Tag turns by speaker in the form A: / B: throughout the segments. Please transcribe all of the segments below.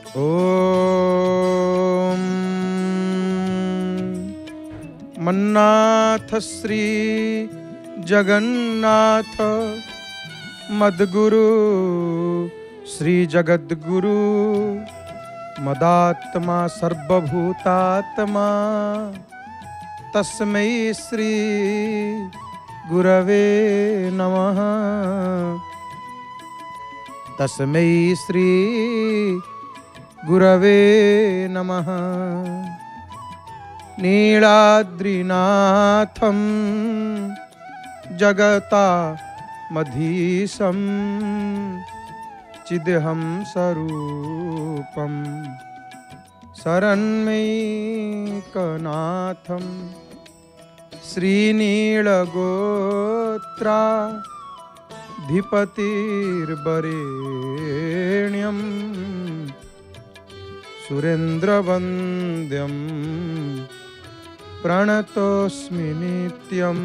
A: ओम मन्नाथ श्री जगन्नाथ मद्गुरु श्री जगद्गुरु मदात्मा सर्वभूतात्मा तस्मै श्री गुरवे नमः। तस्मै श्री गुरवे नमः। नीलाद्रिनाथं जगतामधीशं चिदहं स्वरूपं शरण्यैकनाथं श्रीनीलगोत्राधिपतिर्वरेण्यं सुरेन्द्रवन्द्यं प्रणतोऽस्मि नित्यं।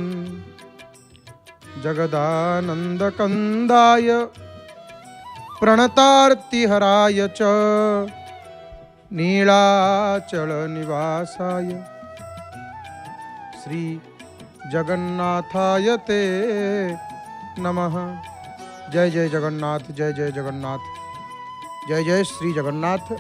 A: जगदानन्दकन्दाय प्रणतार्तिहराय च नीलाचलनिवासाय श्री जगन्नाथाय ते नमः। जय जय जगन्नाथ, जय जय जगन्नाथ, जय जय श्री जगन्नाथ।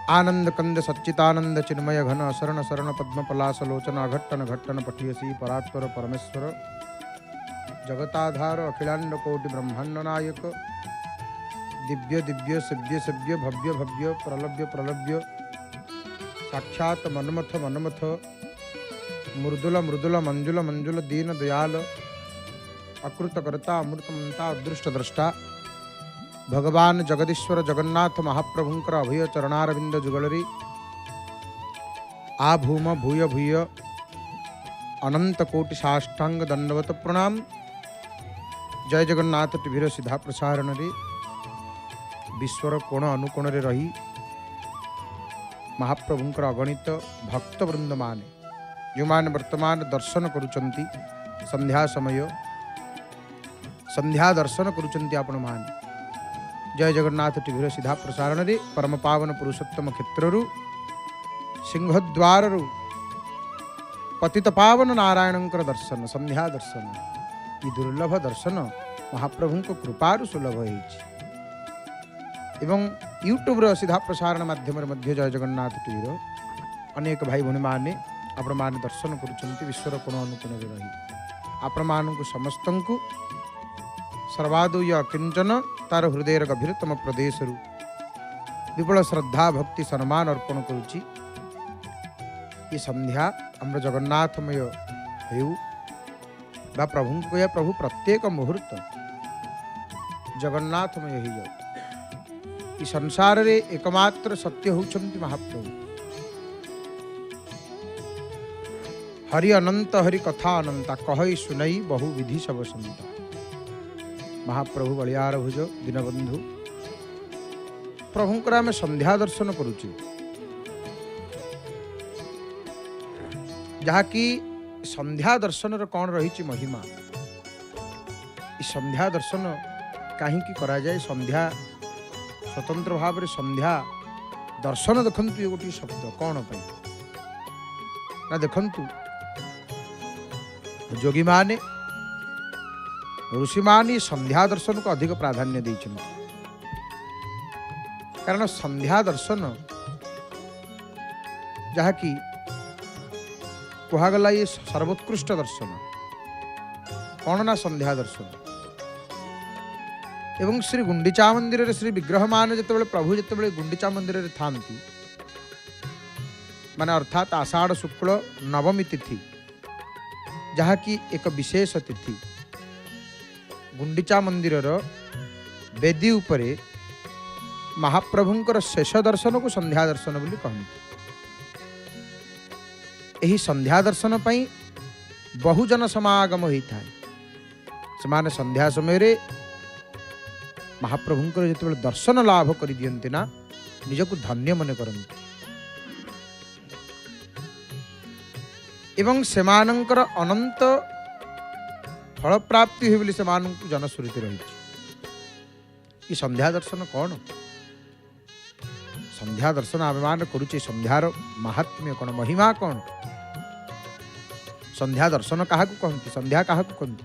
A: आनंद कंद सच्चिदानंद चिन्मय घन शरण शरण पद्म पलासलोचन अघट्टन घट्टन पठियसी परात्पर परमेश्वर जगताधार अखिलांड कोटि ब्रह्मांड नायक दिव्य दिव्य सेव्य सेव्य भव्य भव्य प्रलभ्य प्रलभ्य साक्षात मनमथ मनमथ मृदुल मृदुल मंजुल मंजुल दीन दयाल अकृतकर्ता अमृतमंता अदृष्ट द्रष्टा भगवान जगदीश्वर जगन्नाथ महाप्रभुंकर अभय चरणारविंद जुगलरी आ भूम भूय भूय अनंत कोटि साष्टांग दंडवत प्रणाम। जय जगन्नाथ टीवीर सीधा प्रसारण रे विश्वर कोण अनुकोण रे रही महाप्रभुंकर अगणित भक्तवृंद माने जो माने वर्तमान दर्शन करुचंती संध्या समय संध्या दर्शन करुचंती आपण माने। जय जगन्नाथ टीवीर सीधा प्रसारण रे परम पावन पुरुषोत्तम क्षेत्रु सिंहद्वार पतित पावन नारायणंकर दर्शन संध्या दर्शन ई दुर्लभ दर्शन महाप्रभु कृपारु सुलभ होइछि एवं यूट्यूब सीधा प्रसारण माध्यम मध्य जय जगन्नाथ टीवीर अनेक भाई भौणी माने आपण माने दर्शन करुचंती विश्वर कोण अनुकोण रे रही आपण मानकु समस्तंकु सर्वादुय किंचन तार हृदय गभीरतम प्रदेश विपुल श्रद्धा भक्ति सम्मान अर्पण करुच्ची। ये संध्या आम जगन्नाथमय हेउ बा प्रभु को प्रभु प्रत्येक मुहूर्त जगन्नाथमय हो जाऊ। ये संसार रे एकमात्र सत्य होउछंती महाप्रभु। हरि अनंत हरि कथा अनंता कहई सुनई बहु विधि सब संता महाप्रभु बलियार भुज दीनबंधु प्रभुंकर आम संध्या दर्शन करुचे जहाँकि संध्या दर्शन कौन रही महिमा। संध्या दर्शन कहीं करा जाए संध्या स्वतंत्र भाव में संध्या दर्शन देखु ये गोटे शब्द कौन पे ना देखु जोगी माने ऋषि मानी संध्या दर्शन को अधिक प्राधान्य देइछन कारण संध्या दर्शन जहाँकि कहगला ये सर्वोत्कृष्ट दर्शन कौन ना संध्या दर्शन एवं श्री गुंडीचा मंदिर रे श्री विग्रह मान जिते प्रभु जिते गुंडीचा मंदिर रे थांती माने अर्थात आषाढ़ शुक्ल नवमी तिथि जहाँकि एक विशेष तिथि गुंडीचा मंदिर वेदी उपरे महाप्रभुंकर शेष दर्शन को संध्या दर्शन बोली कहते। यही संध्या दर्शन पाई बहुजन समागम होता है। से संध्या समय रे महाप्रभुंकर जो दर्शन लाभ कर दियंती ना निजको धन्य मन करते एवं सेमानंकर अनंत फल प्राप्ति हुई बोली से जनश्रुति रही। संध्या दर्शन कौन संध्या दर्शन आम मान करुचे संध्यार महात्म्य कौन महिमा कौन संध्या दर्शन क्या कहती संध्या क्या कहती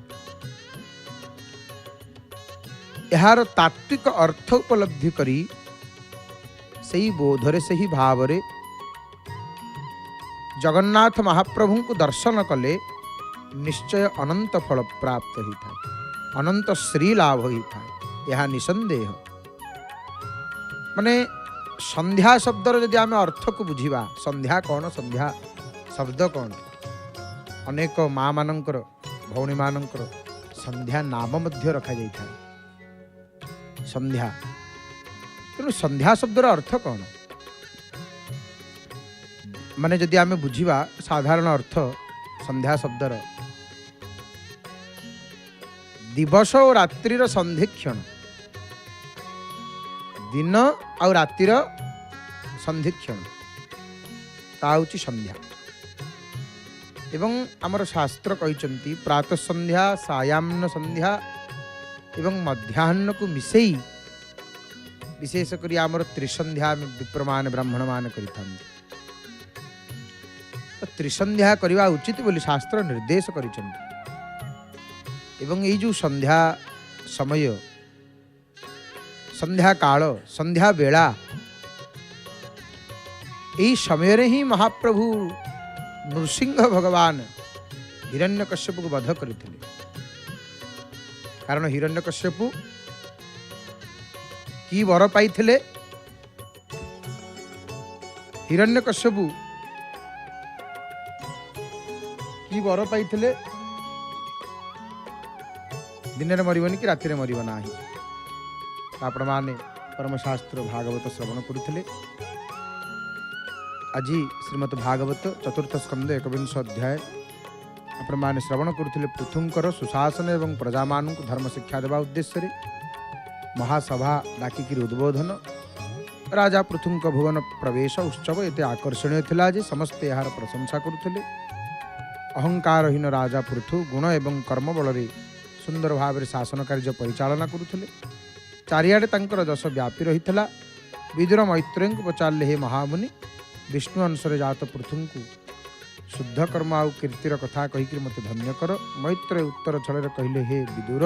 A: यार तात्विक अर्थ उपलब्धि करी सही बोधरे सही भावरे जगन्नाथ महाप्रभु को दर्शन कले निश्चय अनंत फल प्राप्त होता है अनंत श्री लाभ होता है यह निसंदेह माने संध्या शब्दर यदि आम अर्थ को बुझा संध्या कौन संध्या शब्द कौन अनेक माँ मानकर भौणी मानकर संध्या नाम मध्य रखा जाता है संध्या तेणु संध्या शब्दर अर्थ कौन माने जदि आम बुझा साधारण अर्थ संध्या शब्दर दिवस और रात्रिर संधिक्षण दिन और रातिर संधिक्षण ताउची संध्या एवं आमर शास्त्र कहते प्रातः संध्या सायान्न संध्या एवं मध्याह्न को मिसई विशेषकर आमर त्रिसंध्या विप्रमान ब्राह्मण मान करिथां त्रिसंध्या करवा उचित बोली शास्त्र निर्देश करिसेंति एवं ये जो संध्या समय संध्या काल संध्या बेला यही समय रे ही महाप्रभु नृसिंह भगवान हिरण्यकश्यप को वध करते कारण हिरण्यकश्यप की वर पाई हिरण्यकश्यप की वर पाई दिन में मरबनी कि राति में मरब ना आपण माने परमशास्त्र भागवत श्रवण करुले आज श्रीमद भागवत चतुर्थ स्कंद 21 अध्याय आपण माने श्रवण करुले पृथुंकर सुशासन एवं प्रजा मान धर्म शिक्षा देवा उद्देश्य महासभा डाकिकी उद्बोधन राजा पृथुंक भुवन प्रवेश उत्सव एते आकर्षणीय थिला जे समस्ते यार प्रशंसा करुले अहंकारहीन राजा पृथु गुण एवं कर्म बल सुंदर भाव शासन कार्य परिचालना करुले चारिआडे तांकर जश व्यापी रही विदुर मैत्रेय को पचारे हे महामुनि विष्णु अंशरे जात पृथु को शुद्ध कर्म आउ कीर्तिर कथा कहीकि मत धन्य कर मैत्रेय उत्तर छल कहले हे विदुर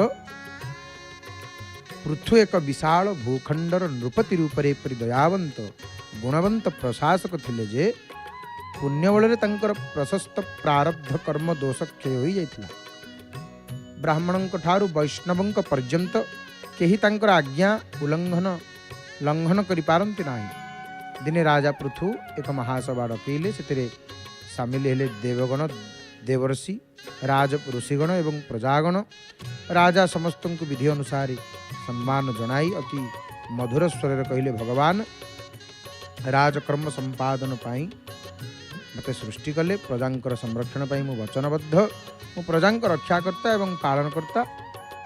A: पृथु एक विशाल भूखंडर नृपति रूपरे परि दयावंत गुणवंत प्रशासक थिले जे पुण्य बल प्रशस्त प्रारब्ध कर्म दोष क्षय हो जाइथिला ब्राह्मणों ठारू वैष्णवों पर्यंत केही तांकर आज्ञा उल्लंघन लंघन करि पारंती नाही दिने राजा पृथु एक महासभा डकैले से सामिल हेले देवगण देवर्षि राज ऋषिगण एवं प्रजागण राजा समस्त को विधि अनुसार सम्मान जनाई अति मधुर स्वर कहले भगवान राजकर्म संपादन पाई मते सृष्टि कले प्रजांकर संरक्षण पाई मु वचनबद्ध मु प्रजांक रक्षाकर्ता एवं पालनकर्ता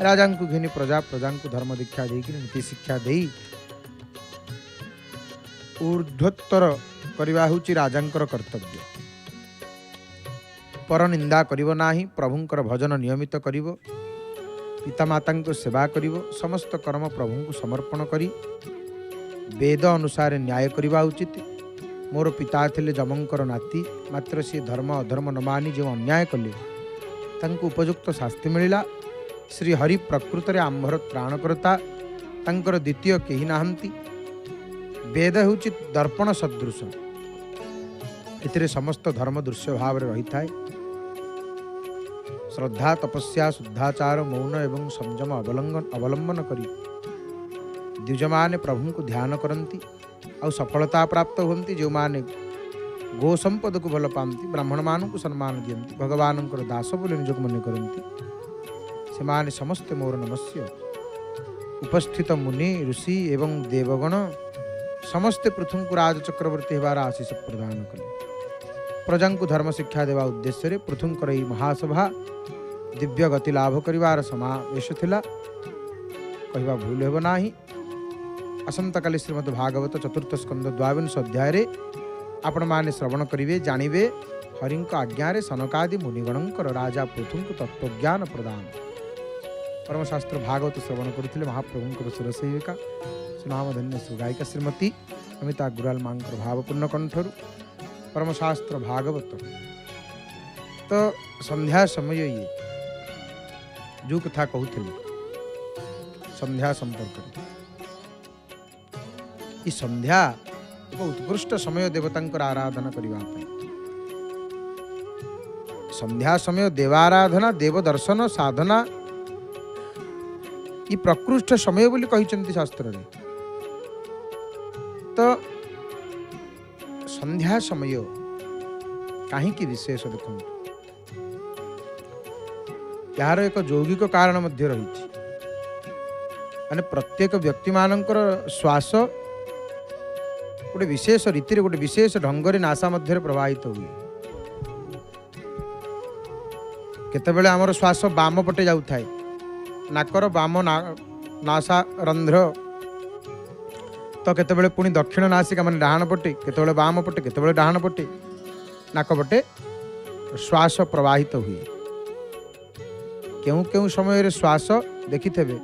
A: राजा को घेनी प्रजा को धर्म दीक्षा देकी नीति शिक्षा दे ऊर्ध्वोत्तर करवा होची राजांकर कर्तव्य पर निंदा करिवो नाही प्रभुंकर भजन नियमित करिवो पितामाता को सेवा करिवो समस्त कर्म प्रभु को समर्पण करी वेद अनुसार न्याय करवा उचित मोर पिता थिले जमंकर नाती मात्र सी धर्म अधर्म न मानी जो अन्याय कले तांको उपयुक्त शास्ति मिलिला श्री हरि प्रकृत रे आंभर त्राणकर्ता तांकर द्वितीय केही नाहंती वेद होची दर्पण सदृश एथिरे समस्त धर्म दृश्य भाव रही थाए श्रद्धा तपस्या शुद्धाचार मौन एवं संयम अवलंबन करी द्विजमाने प्रभु को ध्यान करती आ सफलता प्राप्त होती जो माने गो संपद को भल पाती ब्राह्मण मान को सम्मान दियंती भगवान दास बोले निजक मन करती से माने समस्त मोर नमस्य उपस्थित मुनि ऋषि एवं देवगण समस्ते पृथु को राज चक्रवर्ती होवार आशीष प्रदान कले प्रजा को धर्म शिक्षा देवा उद्देश्य पृथुंकर यही महासभा दिव्य गति लाभ करिवार समावेश थिला कहवा भूल हेब नाही असंता काली श्रीमद् भागवत चतुर्थ स्कंद 22 अध्याय रे आपण माने श्रवण करिवे जानिवे हरिंक आज्ञा रे सनकादि मुनिगणंकर राजा पृथुंक तत्वज्ञान प्रदान परमशास्त्र भागवत श्रवण करते महाप्रभु सुरसेविका सुनामधन्य सुगायिका श्रीमती अमिता गुराल माँ भावपूर्ण कंठर परमशास्त्र भागवत। तो संध्या समय ये जो कथा कहते संध्या संपर्क ये संध्या एक उत्कृष्ट समय देवतांकर आराधना करने। संध्या समय देवाराधना देव दर्शन साधना ये प्रकृष्ट समय बोली कही शास्त्र रे। तो संध्या समय कहीं विशेष देखो यार एक यौगिक कारण मध्य रही माने प्रत्येक व्यक्ति मानकर श्वास गोटे विशेष रीति गोटे विशेष ढंग से नासा मध्य प्रवाहित हुए। केतेबेले आमर श्वास बाम पटे जाऊ थाए नाकर बाम नासा रंध्र तो केतेबेले पुणी दक्षिण नासिका माने डाहाण पटे केतेबेले बाम पटे केतेबेले डाहाण पटे नाक पटे श्वास प्रवाहित हुए। केउ केउ समय रे श्वास देखिथेबे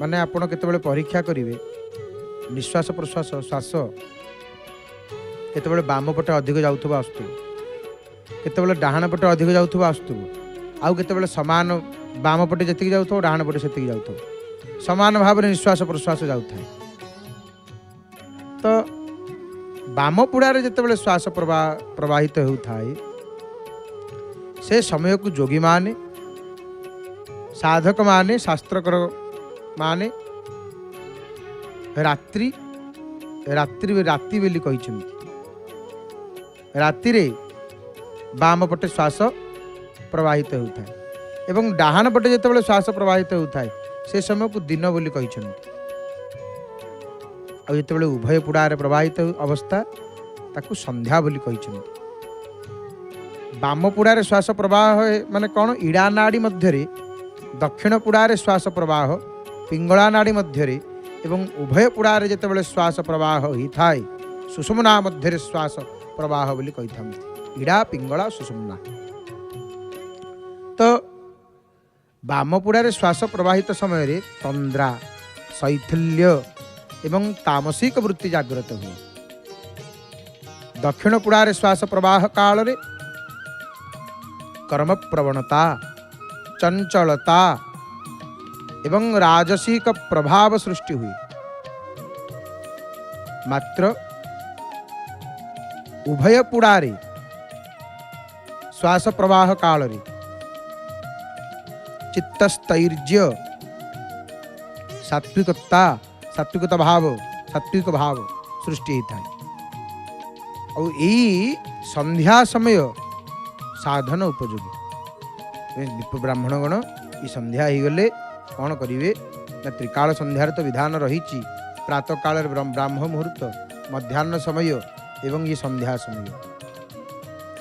A: माने आपण केतेबेले परीक्षा करिवे निश्वास प्रश्वास श्वास केतेबेले बाम पटे अधिक जाउथबा आस्तु केतेबेले डाहाण पटे अधिक जाउथबा आस्तु आउ केतेबेले समान बाम पटे जतिक जाउथबो डाहाण पटे सेतिक जाउथबो समान भाव रे निश्वास प्रश्वास जाउथाय। तो बाम पुड़ारे जेतेबेले श्वास प्रवाहित होउथाय से समय को जोगी माने साधक माने शास्त्रकर माने रात्रि रात्रि राति बेली कहिछन्ति। राति रे बाम पटे श्वास प्रवाहित होउथाय एवं डाहाण पटे जेतेबेले श्वास प्रवाहित होउथाय से समय को दिन बोली कहिछन्ति। आ जेतेबेले उभय पुड़ारे प्रवाहित अवस्था ताकू संध्या बोली कहिछन्ति। बाम पुड़ारे श्वास प्रवाह माने कौन इड़ा नाड़ी मध्यरे दक्षिण पुड़ारे श्वास प्रवाह पिंगला नाड़ी मध्यरे एवं उभय पुड़ारे जेतेबेले श्वास प्रवाह ही थाए सुषुम्ना मध्यरे श्वास प्रवाह बोली कहिथांती इड़ा पिंगला सुषुम्ना। तो बाम पुड़ारे श्वास प्रवाहित समय रे तंद्रा शैथिल्य एवं तामसिक वृत्ति जागृत हुए। दक्षिण पुड़ारे श्वास प्रवाह काल रे कर्म प्रवणता चंचलता एवं राजसिक प्रभाव सृष्टि हुई। मात्र उभय पुड़ारे श्वास प्रवाह काल रे चित्तस्थैर्य सात्विकता सात्विकता भाव सात्विक भाव सृष्टि होता है। और यही संध्या समय साधन उपयोगी ब्राह्मणगण ये संध्या हो गले कौन करेंगे ना त्रिकाल संध्यार तो विधान रही प्रातः काल ब्राह्म मुहूर्त मध्याह्न समय एवं ये संध्या समय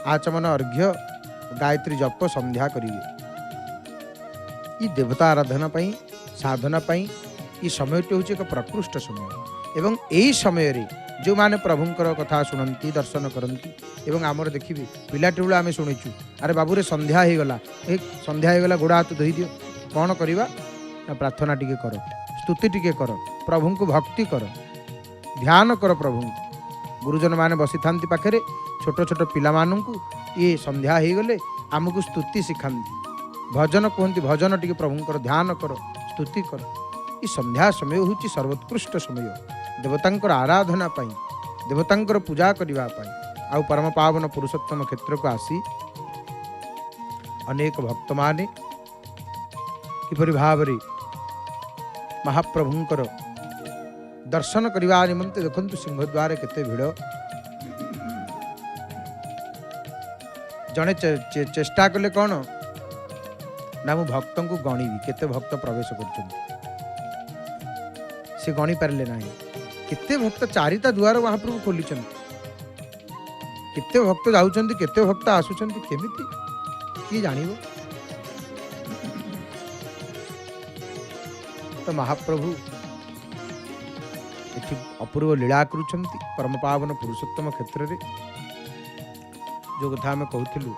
A: आचमन अर्घ्य गायत्री जप संध्या करेंगे। ये देवता आराधना पाई साधना पाई ये समय हूँ एक प्रकृष्ट समय एवं यही समय रे जो माने प्रभुंकर कथा शुणती दर्शन करती एवं आमर देखिए पिलाटी बेला आम शुणुचु अरे बाबू रे संध्या हो गला एक संध्या हो गला गोड़ा हाथ धोई दियो कौन करवा ना प्रार्थना टिके कर स्तुति टिके कर प्रभु को भक्ति कर ध्यान कर प्रभु गुरुजन माने बसी था पाखे छोट छोट पिला मानू ये संध्या हो गले आमको स्तुति शिखाती भजन कहते भजन टिके प्रभुंकर ध्यान कर स्तुति कर। ये संध्या समय हूँ सर्वोत्कृष्ट समय देवतांकर आराधना पाई देवतांकर पूजा करने आउ परम पावन पुरुषोत्तम क्षेत्र को आसी अनेक भक्त माने किपरि भाव रे महाप्रभुंकर दर्शन करने निमंते देखंतु सिंहद्वार केते भिड़ जड़े चेष्टा कले कौन ना मु भक्त को गणिबी केते भक्त प्रवेश कर से गणी पारे ना केते भक्त चारिटा दुआर महाप्रभु खोली केते भक्त जाउछन्ति केते भक्त आसुछन्ति केमिति की जानिबो। तो महाप्रभु एठी अपूर्व लीला करुछन्ति परम पावन पुरुषोत्तम क्षेत्र रे जो कथा आम कहूँ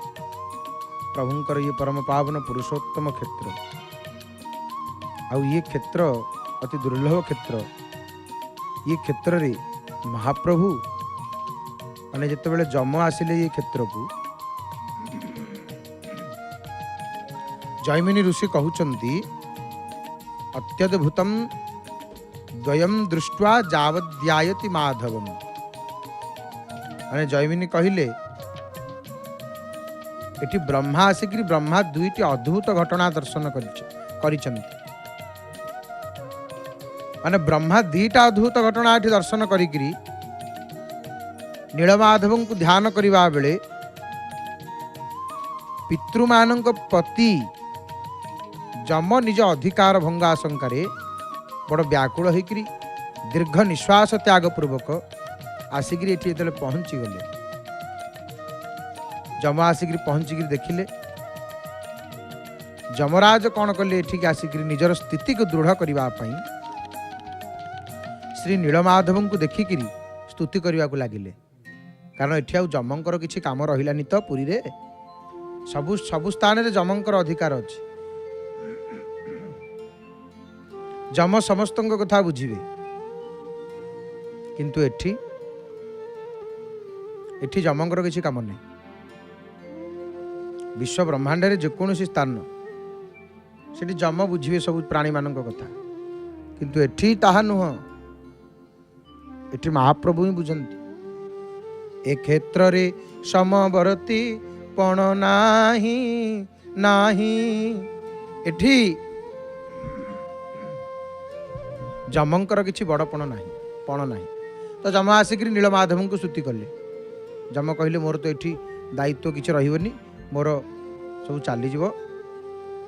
A: प्रभुंकर ये परम पावन पुरुषोत्तम क्षेत्र आउ ये क्षेत्र अति दुर्लभ क्षेत्र। ये क्षेत्र रे महाप्रभु माने जितेबाला जम आसिले ये क्षेत्र को जैमिनी ऋषि कहउचंती अत्यद्भुतम द्वयम दृष्ट्वा जावद्यायति माधवम। माने जैमिनी कहिले एठी ब्रह्मा आसिक ब्रह्मा दुईटी अद्भुत घटना दर्शन करिचंती। माने ब्रह्मा दीटा अद्भुत घटना एठी दर्शन करिकरी नीलमाधव को ध्यान करने बेले पितृमानक पति जम निज अधिकार भंगा आशंकार बड़ व्याकुल होकर दीर्घ निश्वास त्याग पूर्वक आसिक पहुंची गले। जम आसिक पहुंचिक देखिले जमराज कौन कले एठिक आसिक निजर स्थिति को दृढ़ करने श्री नीलमाधव को देखिक स्तुति करने को लगिले। कारण एठी आउ जमंकर किछि काम रहिलानि तो पुरी रे सबु स्थान रे जमंकर अधिकार अछि। जम समस्तंक कथा बुझिबे किंतु एठी जमंकर किछि काम नै। विश्व ब्रह्मांड रे जेकोसी स्थान सेठी जम बुझिबे सब प्राणी मानक कथा किंतु एठी ताहा नुह। एठी महाप्रभु ही बुझंती। ए क्षेत्र रे समवर्ती पण नाही नाही एठी जमंकर किछि बड़पण नाही पण नाही। तो जम आसिक नीलमाधव को स्तुति कले। जम कहले मोर तो एठी दायित्व किछि रहिबनी मोर सब चली जीव।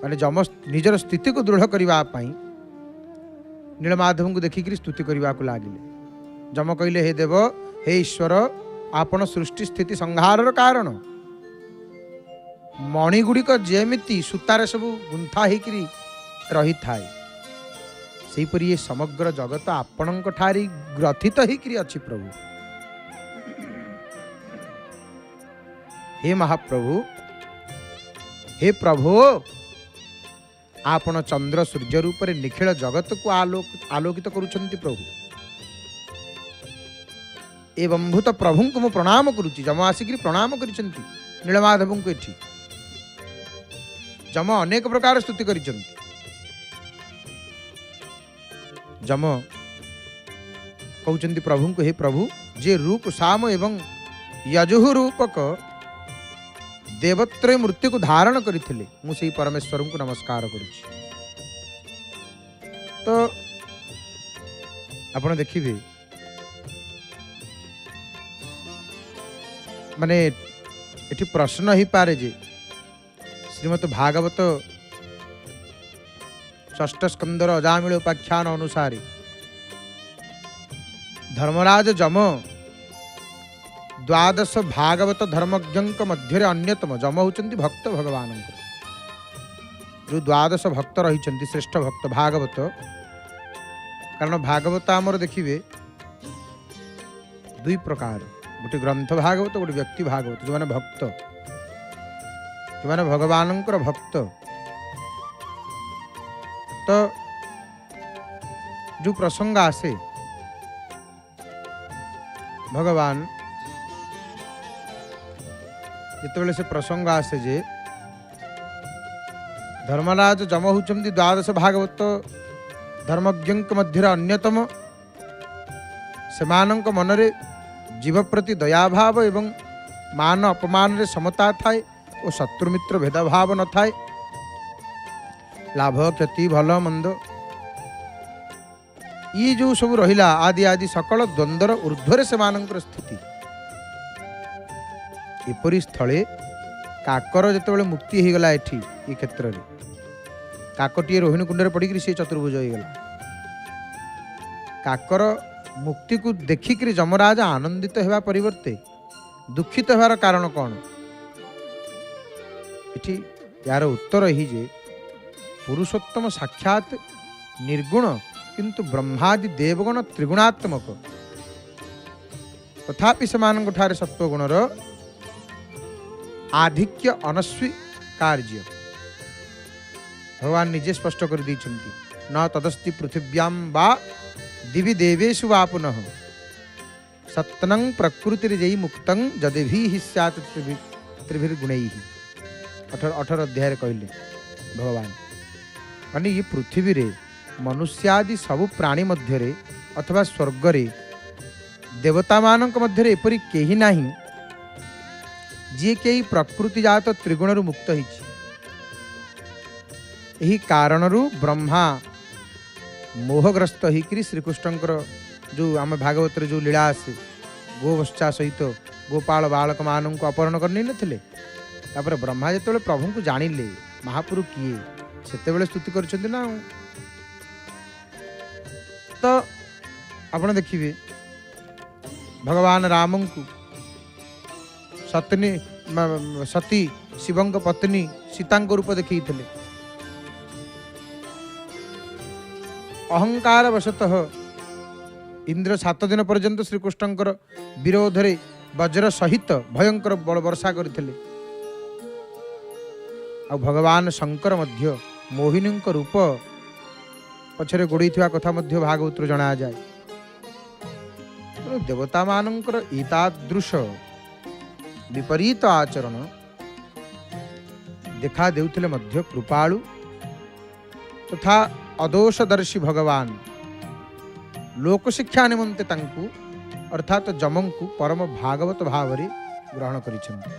A: माने जम निजर स्थिति को दृढ़ करबा पई नीलमाधव को देखिक स्तुति करबा को लागिले। जम कहले हे देव हे ईश्वर आपण सृष्टि स्थिति संहार कारण मणिगुड़िक जेमिति सूतार सब गुंथा होकरी रही थाए सेहीपरि ये समग्र जगत आपणक ठारी ग्रथित होकरी अछि प्रभु। हे महाप्रभु हे प्रभु आपण चंद्र सूर्य रूप में निखिल जगत को आलोकित करुछंती प्रभु। एवं भूत प्रभु को मु प्रणाम करुच्ची। जम आसिक प्रणाम करिसेंती नीलमाधव को। एठी जम अनेक प्रकार स्तुति करिसेंती। जम कहउचंती प्रभु को हे प्रभु जे रूप साम एवं यजुः रूपक देवत्रय मूर्ति को धारण करथिले मु सेही परमेश्वर को नमस्कार करुच्ची। तो आपण देखिबे माने एठी प्रश्न ही पारे जे श्रीमद भागवत षष्ठ स्कंदर अजामिल उपाख्यान अनुसार धर्मराज जम द्वादश भागवत धर्मज्ञ मध्य अन्यतम। जम होचंती भक्त भगवान जो द्वादश भक्त रही श्रेष्ठ भक्त भागवत। कारण भागवत आमर देखिए दुई प्रकार गोटे ग्रंथ भागवत गोटे व्यक्ति भागवत जो माने भक्त जो माने भगवानंकर भक्त। तो जो प्रसंग आसे भगवान जिते से प्रसंग आसे जे धर्मराज जम होचंती द्वादश भागवत धर्मज्ञ मध्य अन्यतम। सेमानंक मनरे जीव प्रति दयाभाव एवं मान अपमान रे समता थाए और शत्रुमित्र भेदभाव न थाए। लाभ क्षति भल मंद ये जो सब रहिला आदि आदि सकल द्वंद्वर ऊर्ध्वरे सेमानंकर स्थिति। एपरी स्थले काकर जेतेबेले मुक्ति हो गला एठी ये क्षेत्र रे काकटीए रोहिणी कुंडरे पड़ी से चतुर्भुज हो गला। काकर मुक्ति को देखिक जमराज आनंदित होगा परिवर्ते दुखित होवार कारण कौन? इठी यार उत्तर ही जे पुरुषोत्तम साक्षात निर्गुण किंतु ब्रह्मादि देवगण त्रिगुणात्मक तथापि सेमानंक ठारे सत्वगुणर आधिक्य अनस्वीकार्य भगवान निजे स्पष्ट कर दी। न तदस्ति पृथिव्यां वा दिवि देवेषु वा पुनः सत्नं प्रकृतिर्जयी मुक्तं जदेभिः स्यात् त्रिभिर्गुणैः। 18 अध्याय कहले भगवान माने ये पृथ्वी रे मनुष्यादि सबु प्राणी मध्य अथवा स्वर्ग रे देवता मानक मध्य एपरी केही नाही जी कई प्रकृति जात त्रिगुण मुक्त होइछि। यही कारणरू ब्रह्मा मोहग्रस्त होकर श्रीकृष्णकर जो आम भागवत जो लीला आसे गोवत्सा सहित गोपाल बालक मान को अपहरण कर नहीं नथिले। तापर ब्रह्मा जो प्रभु को जानिले महाप्रभु किए से स्तुति कर ना। तो आपण देखिए भगवान राम को सती शिवंक पत्नी सीता रूप देखी अहंकार वशतः इंद्र 7 दिन पर्यंत श्रीकृष्णकर विरोध रे वज्र सहित भयंकर वर्षा करते। भगवान शंकर मध्य मोहिनी रूप पछरे गोड़ी कथा मध्य भागवत जना जाए। देवता मानकर एतादृश विपरीत आचरण देखा देउथिले मध्य कृपालु तथा अदोषदर्शी भगवान लोक शिक्षा निमंते तांकु अर्थात जमंकु परम भागवत भाव रे ग्रहण करिछन्ति।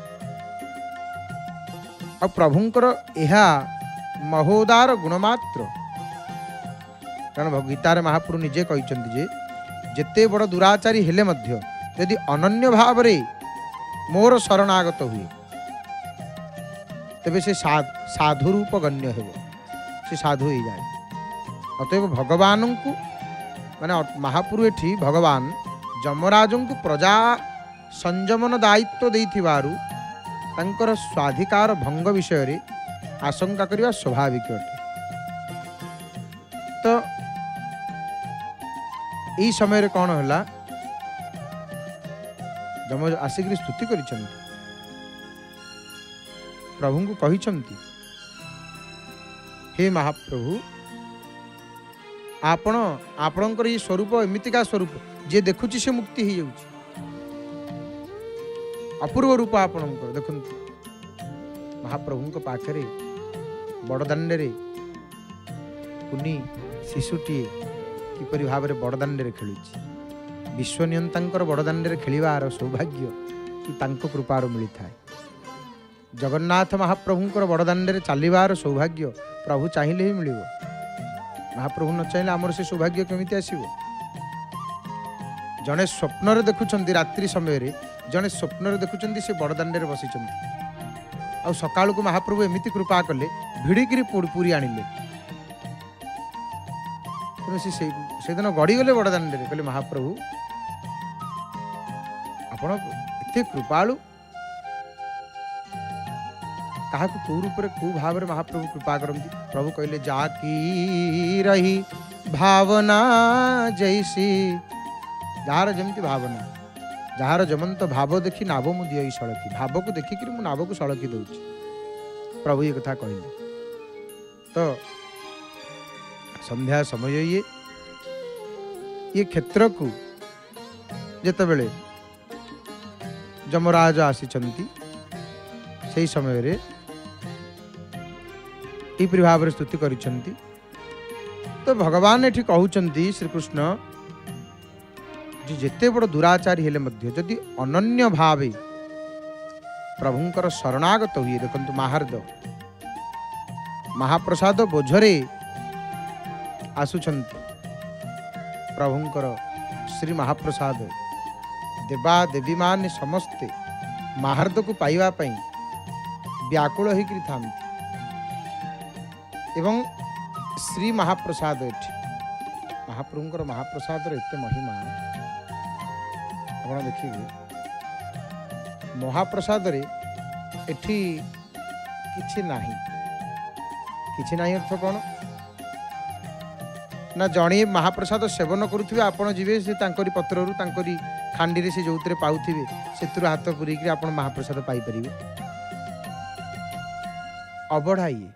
A: और प्रभुंकर एहा महोदार गुणमात्र कारण गीतार महाप्रभु निजे कहिछन्ति जे जेते बड़ दुराचारी हेले मध्य यदि अनन्य भाव रे मोर शरणागत हुए तेबे से साधु रूप गण्य हेबो, से साधु हो जाए। अतएव भगवान को माने महापुरु एठी भगवान जमराज को प्रजा संयमन दायित्व देइथिबारु तांकर स्वाधिकार भंग विषय रे आशंका करिवा स्वाभाविक अटे। तो यही समय रे कौन होला जम आसिक स्तुति करिछन्ति प्रभु को कहिछन्ति हे महाप्रभु आपण आपणकर ये स्वरूप एमितिका स्वरूप जे देखुची से मुक्ति हो जाउची। अपूर्व रूप आपणकर देखंतु महाप्रभु को पाखरे बड़दाण्ड रे कुनी शिशुटी किपरि भाव रे बड़दाण्ड रे खेलुची। विश्वनियंतांकर बड़दाण्ड रे खेलिबार सौभाग्य कि तांको कृपार मिली थाए। जगन्नाथ महाप्रभुंकर बड़दाण्ड रे चलिबार सौभाग्य प्रभु चाहिए ही मिलिबो। महाप्रभु न चाहिए आमर से सौभाग्य केमिति आसीबो। जने स्वप्न रे देखुचंती रात्रि समय रे जने स्वप्न रे देखुचंती से बड़दाण्ड रे बसिचंती आ सकाळ को महाप्रभु एमिति कृपा कले भिड़िकी पूरी आनिले। से दिन गड़ी गले बड़दाण्ड रे कहले महाप्रभु आपण एते कृपालु कहा को रूप कौ भाव महाप्रभु कृपा करती। प्रभु कहले जाकी रही भावना जैसी जार जमती भावना जार जमंत भाव देखी नाभ मु दिए सड़की भाव को देखिक मु नाभ को सड़की दूची। प्रभु ये कथा कहले। तो संध्या समय ये क्षेत्र को जेतेबेले जमराज आसीचंती से समय रे यही भाव में स्तुति करिछंती। तो भगवान एठी कहउचंती श्रीकृष्ण जी जेते बड़ दुराचारी हेले मध्य जदि अनन्य भावे प्रभुंकर शरणागत हुए देखंतु महार्द महाप्रसाद बोझरे आसुचंती प्रभुंकर श्री महाप्रसाद देवा देवी मान समस्ते महार्द को पाइबा पई व्याकुल होकर थांती एवं श्री महाप्रसाद एठी महाप्रभुंकर महाप्रसाद एते महिमा आपण देखिए महाप्रसाद रे एठी किछि नाही अर्थ कौन ना जणे महाप्रसाद सेवन करुथिबे आपण जीवे से तांकरी पत्ररू तांकरी खांडी रे से जोतरे पाउथिबे सेतुर हाथ पुरी कि आपण महाप्रसाद पाई परिबे। अबढ़ाइए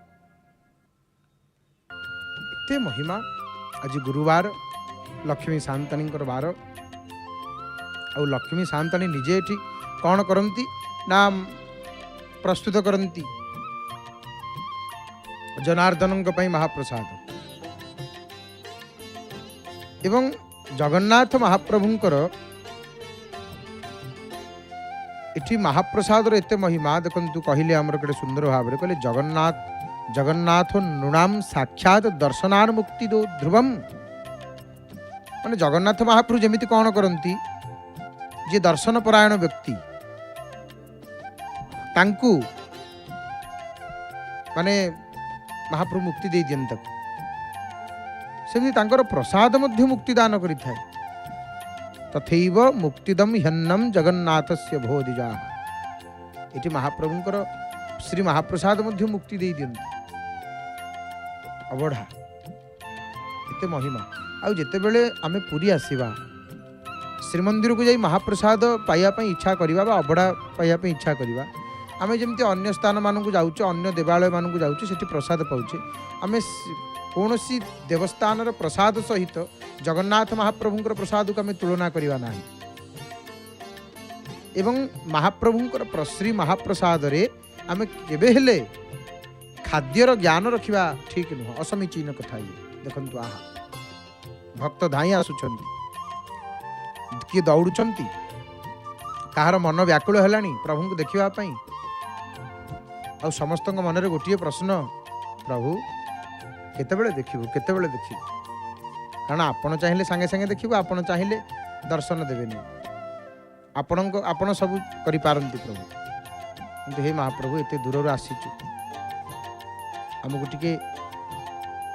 A: एते महिमा। आज गुरुवार लक्ष्मी शांतानी बार आ लक्ष्मी शांतानी निजे एठी कौन करती ना प्रस्तुत करती जनार्दन महाप्रसाद एवं जगन्नाथ महाप्रभुंकर इठी महाप्रसाद एते महिमा देखु कहले आमर के सुंदर भाव में कहले जगन्नाथ नृणाम साक्षात दर्शनान मुक्ति दो ध्रुवम माने जगन्नाथ महाप्रभु जमिति कौन करती जे दर्शन परायण व्यक्ति तांकु माने महाप्रभु मुक्ति दे दियंत सेमि तांकर प्रसाद मध्य मुक्ति दान करिथाय तथैव मुक्तिदम ह्यन्नम जगन्नाथस्य भोदिजा इति महाप्रभुंकर श्री महाप्रसाद मध्य मुक्ति दे दियंत अबढ़ा एते महिमा आउ जेते बेले आमे पुरी आसीबा श्रीमंदिर को जाई महाप्रसाद पाइबा पई इच्छा करिबा बा अबढ़ा पाइबा पई इच्छा करिबा आमे जेमति अन्य स्थान मानकु जाउछु अन्य देवालय मानकु जाउछु सेठी प्रसाद पाउछु आमे कौनसी देवस्थान प्रसाद सहित जगन्नाथ महाप्रभुंकर प्रसाद को आम तुलना करवा ना एवं महाप्रभुंकर श्री महाप्रसाद रे आम केबे खाद्यर ज्ञान रखा ठीक नुह असमीचीन कथा ये देखु आहा भक्त धाई आसुचंती किए दौड़ुचंती कहार मन व्याकुल हेलानी प्रभु को देखिबा पई आ समस्त मन रे गोटे प्रश्न प्रभु केतेबेले देखिबो केतेबेले देखिबो कारण आपण चाहिए सांगे सांगे देखिबो आपण चाहिए दर्शन देबेनी आपण सब करि पारंती प्रभु किंतु हे महाप्रभु एते दूर आसीचु हमको टिके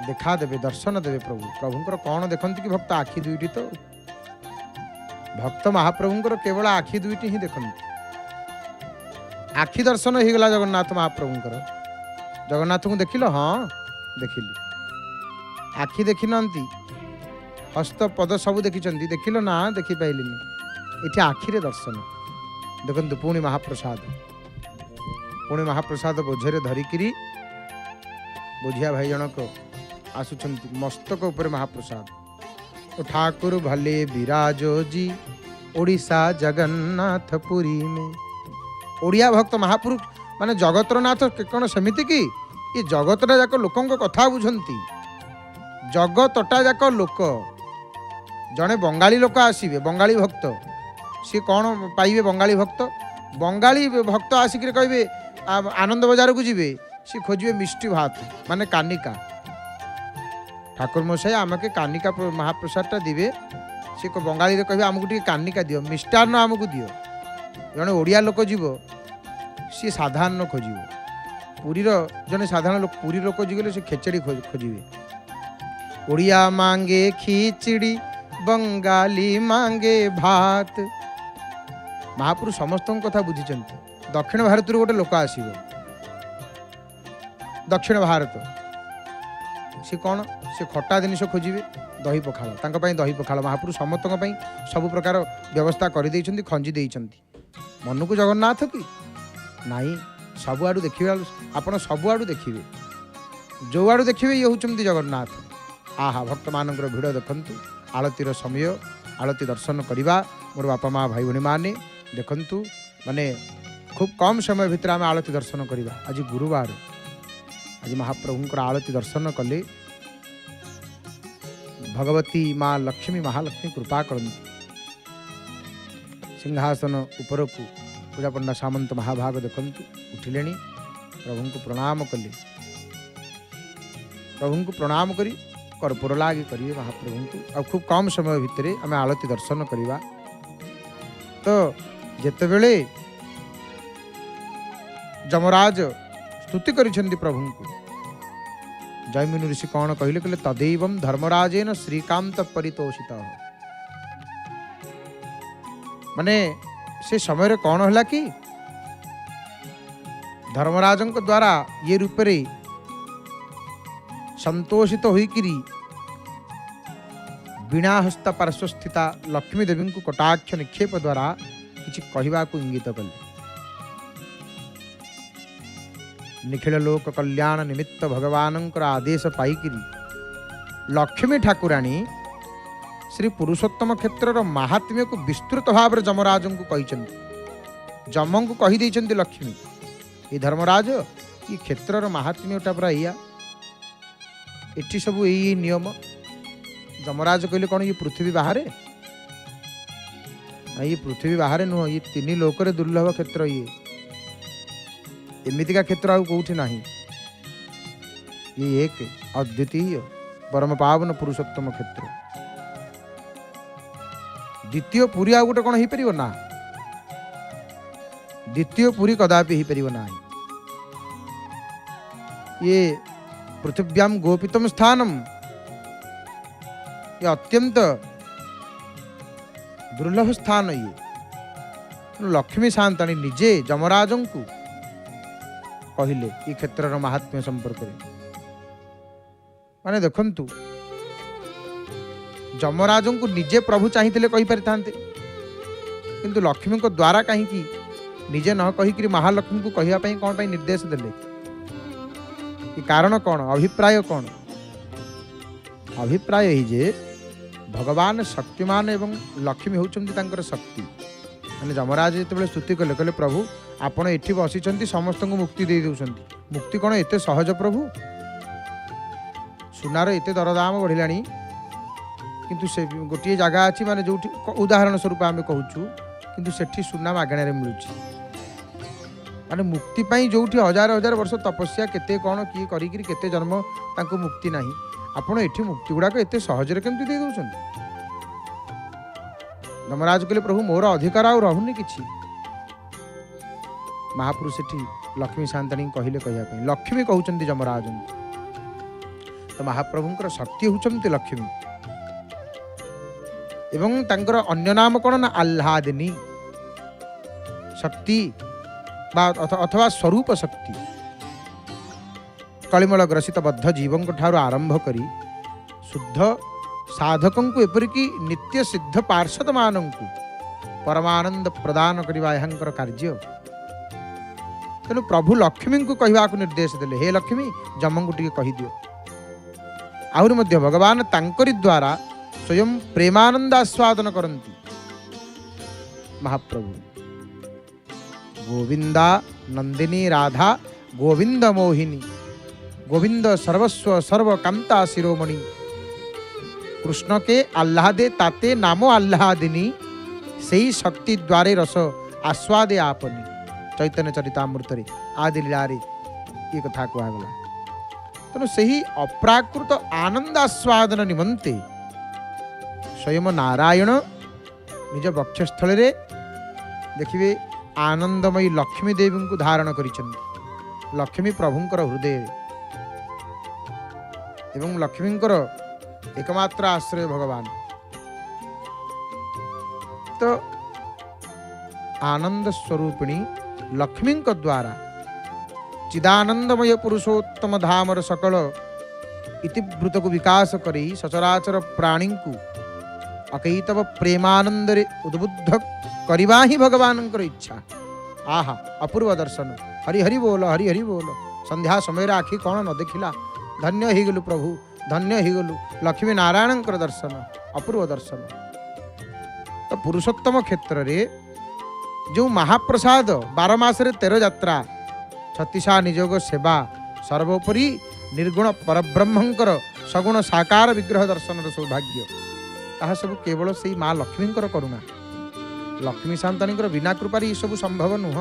A: देखा देबे दर्शन देबे प्रभु प्रभुंकर कौन देखंती कि भक्त आखि दुईटी तो भक्त महाप्रभुंकर केवल आखि दुईटी ही देखंती आखि दर्शन हो गला जगन्नाथ महाप्रभुंकर जगन्नाथ को देखिल हाँ देखिली आखि देखी नांती हस्त पद सब देखी देखिल ना देखी पाइलिनी इति आखिरे दर्शन देखु पुणी महाप्रसाद बोझे धरिकी बोझिया भाई जनक आसुंच मस्तक उपर महाप्रसाद ठाकुर भले विराजो जी ओडिशा जगन्नाथ पुरी में ओडिया भक्त महापुरुष माने जगतर नाथ कौन सेमिति कि ये जगतटा जाक लोकों कथा बुझंती जगतटा जाक लोक जड़े बंगाली लोक आसवे बंगाली भक्त सी कौन पाइबे बंगाली भक्त आसिक कहे आनंद बजार को जीवे सी खोजे मिष्टी भात माने कानिका ठाकुर मशाई आमके कानिका महाप्रसादटा दिवे सी बंगाली कहे आमको टे कानिका दियो मिष्टान्न आमको दियो जड़े ओडिया लोक जीव सी साधारण खोज पुरीर जने साधारण लोक पुरी लोक जीगले से खेचड़ी खोजिए ओडिया मांगे खिचड़ी बंगाली मांगे भात महापुरुष समस्त कथा बुझी दक्षिण भारत गोटे लोक आसव दक्षिण भारत सी कौन से खटा जिनिस खोजिए दही पखाल दही पखाल महापुरुष समस्त सब प्रकार व्यवस्था कर खंजी देइछंती मन को जगन्नाथ की नाई सबुआड़ू देखिए आप सबुआड़ू देखिए जो आड़ू देखिए ये होती जगन्नाथ आहा भक्त मान भिड़ देखु आलतीर समय आलती दर्शन करवा मोर बापा माँ भाई भाई मैंने देखु माने खूब कम समय भितर आम आलती दर्शन करवा आज गुरुवार आज महाप्रभुंकर आलती दर्शन कले भगवती माँ लक्ष्मी महालक्ष्मी कृपा करती सिंहासन उपरकू पूजा पंडा सामंत महाभाग देखंतु उठिले प्रभु को प्रणाम कले प्रभु को प्रणाम करी कर्पूर लागी करिए महाप्रभु को आ खूब कम समय भितर आम आलती दर्शन करवा तो जेतेबेले जमराज स्तुति करिसेंती प्रभु को जयमिनी ऋषि कौन कहले कहले तदैवं धर्मराजेन श्रीकांत परितोषित माने से समय कौन है कि धर्मराजन द्वारा ये रूप रे संतोषित होइकिरी बीणाहस्ता पार्श्वस्थिता लक्ष्मी देवी को कटाक्ष निक्षेप द्वारा किसी कहवा को इंगित कले निखिल लोक कल्याण निमित्त भगवान आदेश पाइकिरी लक्ष्मी ठाकुराणी श्री पुरुषोत्तम क्षेत्र महात्म्य को विस्तृत भाव में जमराज को कही जम को कहीदे लक्ष्मी ये धर्मराज ये क्षेत्र महात्म्यटा पूरा या एटी सब यही नियम। जमराज कहले कौन ये पृथ्वी बाहर ये पृथ्वी बाहर नुह ये तीन लोकरे दुर्लभ क्षेत्र ये एमतीका क्षेत्र आउ कौटी ना ये एक अद्वितीय परम पावन पुरुषोत्तम क्षेत्र। द्वितीय पुरी आ गोटे कौन हो पार ना द्वितीय पुरी कदापि हो पार ना ये पृथिव्याम गोपितम स्थानम ये अत्यंत दुर्लभ स्थान ये लक्ष्मी शांताणी निजे जमराज को कहले ये क्षेत्र महात्म्य संपर्क माने देखंतु जमराज को निजे प्रभु चाहिए कही पारि थांते किंतु लक्ष्मी को द्वारा कहीं निजे न कहीकि महालक्ष्मी को कहवाई कौन पर निर्देश देले कारण कौन अभिप्राय कौन अभिप्राय ही जे भगवान शक्तिमान एवं लक्ष्मी होउछंती शक्ति माने जमराज जो स्तुति कले कहले प्रभु आपण एठी बसी समस्त को मुक्ति दे दउछंती मुक्ति कौन एते सहज प्रभु सुनार एते दरदाम बढ़िलानी किंतु से गोटे जगह अच्छी माने जो उदाहरण स्वरूप आम कहूँ किंतु सेठी सुना मागणार मिलूँ माने मुक्ति पाई जो हजार हजार वर्ष तपस्या केते कौन किए केते जन्म तांको मुक्ति नहीं आपण एठी मुक्ति गुड़ाक एते सहजरे केमती दे दउछंती। जमराज कहले प्रभु मोर अधिकार आ रहुनी किछि महापुरुष एठी लक्ष्मी शांताणी कहले कहया लक्ष्मी कहउछंती जमराज तो महाप्रभुंकर शक्ति होउछंती लक्ष्मी एवं तांकर अन्य नाम कौन ना आह्लादिनी शक्ति अथवा स्वरूप शक्ति कलिमल ग्रसित बद्ध जीवों ठार आरंभ करी शुद्ध साधकों को एपरिक नित्य सिद्ध पार्षद मानू परमानंद प्रदान करवा यहांकर कार्य तेणु प्रभु लक्ष्मी को कहवा निर्देश देले हे लक्ष्मी जम को टी कहीदियो आहरी मध्य भगवान तांकरी द्वारा स्वयं प्रेमानंद आस्वादन करती महाप्रभु गोविंदा नंदिनी राधा गोविंद मोहिनी गोविंद सर्वस्व सर्वकांता शिरोमणि कृष्ण के आह्लादे ताते नामो आह्लादिनी सही शक्ति द्वारे रस आस्वादे आपनी चैतन्य चरितामृत आदि लीलारे ये कथा कहगला तेणु सही अप्राकृत आनंद आस्वादन निमंते स्वयं नारायण निज वक्षस्थल रे देखिए आनंदमयी लक्ष्मी देवी को धारण करिसेंती लक्ष्मी प्रभुंकर हृदय एवं लक्ष्मींकर एकमात्र आश्रय भगवान तो आनंद स्वरूपिणी लक्ष्मी द्वारा चिदानंदमय पुरुषोत्तम धामर सकल इतिवृत को विकास करी सचराचर प्राणी को अकैतव प्रेमानंद उद्बुद्ध करवा ही भगवान इच्छा आहा अपूर्व दर्शन हरि हरि बोल हरि हरि बोल संध्या समय आखि कौन न देखिला धन्य ही गलु प्रभु धन्य ही गलु लक्ष्मी नारायण दर्शन अपूर्व दर्शन। तो पुरुषोत्तम क्षेत्र रे जो महाप्रसाद 12 मासरे 13 यात्रा 36 निजोग सेवा सर्वोपरि निर्गुण परब्रह्मंकर सगुण साकार विग्रह दर्शन सौभाग्य ताहा सब केवल से माँ लक्ष्मींकर करुणा लक्ष्मी शांतानी बिना कृपार ये सब संभव नुह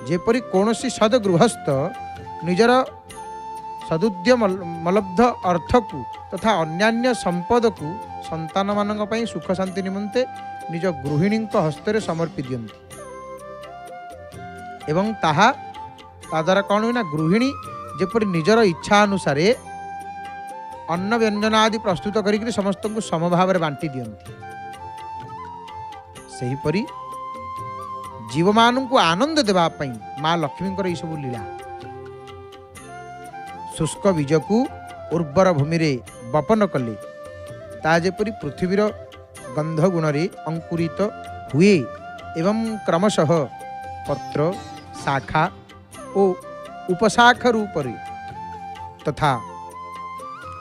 A: जेपरी कौन सद गृहस्थ निजर सदुद्यम मलब्ध अर्थ को तथा अन्यान्य संपद को संतान मान सुख शांति निमंते निज गृहिणी हस्ते समर्पी दियंती एवं ताहा द्वारा कौन हुए ना गृहिणी जेपरी निजर इच्छा अनुसार अन्न व्यंजन आदि प्रस्तुत करी समस्त को समभाव बांटी दियंती सेहीपरि जीव मान को आनंद देवाई माँ लक्ष्मींकर ये सब लीला शुष्क बीज को उर्वर भूमि रे बपन कले ताजेपरी पृथ्वीर गंध गुण रे अंकुरित हुए एवं क्रमशः पत्र शाखा और उपशाखा रूप तथा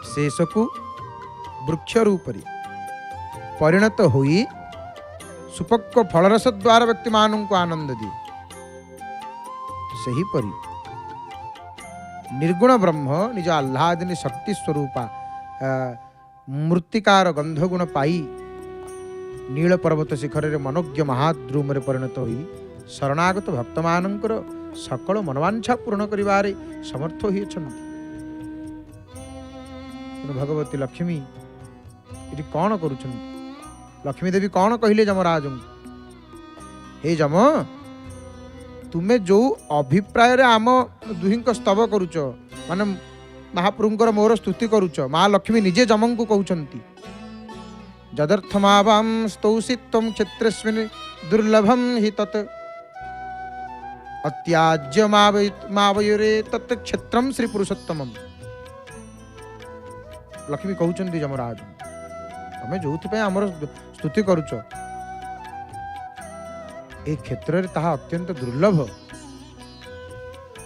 A: शेषकु वृक्ष रूप परिणत होई सुपक्व फलरस द्वारा व्यक्ति मानों को आनंद दिए। सही परी निर्गुण ब्रह्म निज आह्लादिनी शक्ति स्वरूपा मृत्तिकार गंधगुण पाई नील पर्वत शिखर रे मनोज्ञ महाद्रुम रे परिणत होई शरणागत भक्त मानकर सकल मनवांछा पूर्ण करिवारे समर्थ होई छथि। भगवती लक्ष्मी इति कौन करूछन? लक्ष्मी देवी कौन कहिले जमराज? हे जम, तुमे जो अभिप्राय रे आम दुहिंक स्तव करूच माने महाप्रभुंकर मोर स्तुति करूच, माँ लक्ष्मी निजे जमं को कहउछंती जदर्थमावां स्तौषि त्वं क्षेत्रस्मिन् दुर्लभं हि तत् अत्याज्य मावयुरे तत् क्षेत्रं श्री पुरुषोत्तमम्। लक्ष्मी कहउछंती जमराज, तमे जोथि आमर स्तुति करूच ए क्षेत्र रे ताहा अत्यंत दुर्लभ,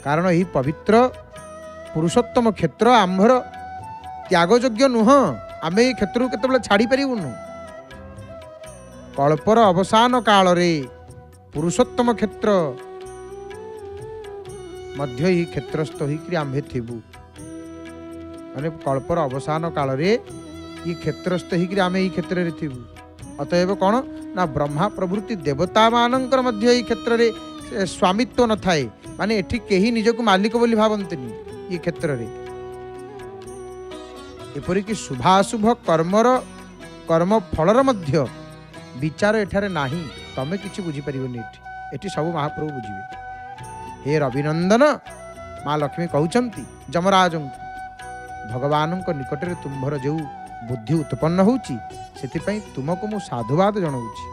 A: कारण यही पवित्र पुरुषोत्तम क्षेत्र आम्भर त्यागयोग्य नुह। आमे ए क्षेत्र केतबेले छाड़ी परिबुनु। कल्पर अवसान काल रे पुरुषोत्तम क्षेत्र मध्य ही क्षेत्रस्थ होइकरी आम्भे थिबु, माने कल्पर अवसान काल रे ये क्षेत्रस्थ होइकरी आमे ई क्षेत्र रे थिबु। अतएव कौन ना ब्रह्मा प्रभृति देवता मानकर मध्य ये क्षेत्र रे स्वामित्व न थाए, माने एठी केही निजको मालिक बोली भावंतनी ये क्षेत्र रे। एपरि कि शुभाशुभ कर्म फलर मध्य विचार एठारे नाही। तमे किछि बुझी परिबनी, एठी सब महाप्रभु बुझिबे। हे रविनंदन, माँ लक्ष्मी कहउछंती जमराज भगवान निकट रे तुम्भर जो बुद्धि उत्पन्न होउची सेतिपई तुमको मु साधुवाद जणाउची।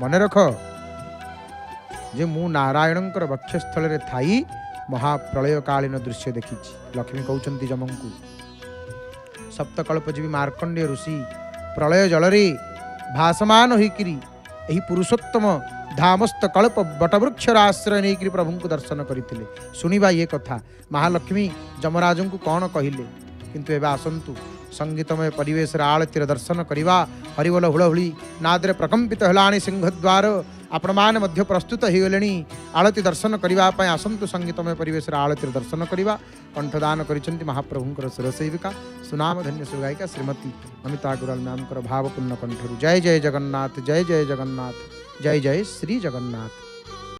A: मन रख जे मु नारायणंकर वक्षस्थल रे थाई महाप्रलय कालीन दृश्य देखिछि। लक्ष्मी कहउछंती जमंकु सप्तकल्पजीवी मार्कंडेय ऋषि प्रलय जलरे भासमान होइकरी एही पुरुषोत्तम धामस्थ कल्प बटवृक्षर आश्रय नहीं प्रभु को दर्शन करते। शुणा ये कथा महालक्ष्मी जमराज को कौन कहले, किंतु एवं आसतु संगीतमय परिवेश आलतीर दर्शन करवा। हरिबोल हुलहुली नादरे प्रकंपित हलाणी सिंहद्वार आपण माने मध्य प्रस्तुत हो गले आलती दर्शन करने आसतु संगीतमय परिवेश आलतीर दर्शन करवा। कंठदान करिसेंति महाप्रभुंकर सुरसेविका सुनाम धन्य सुगायिका श्रीमती अमिता गुराल नामकर भावपूर्ण कंठरु। जय जय जगन्नाथ, जय जय जगन्नाथ, जय जय श्री जगन्नाथ।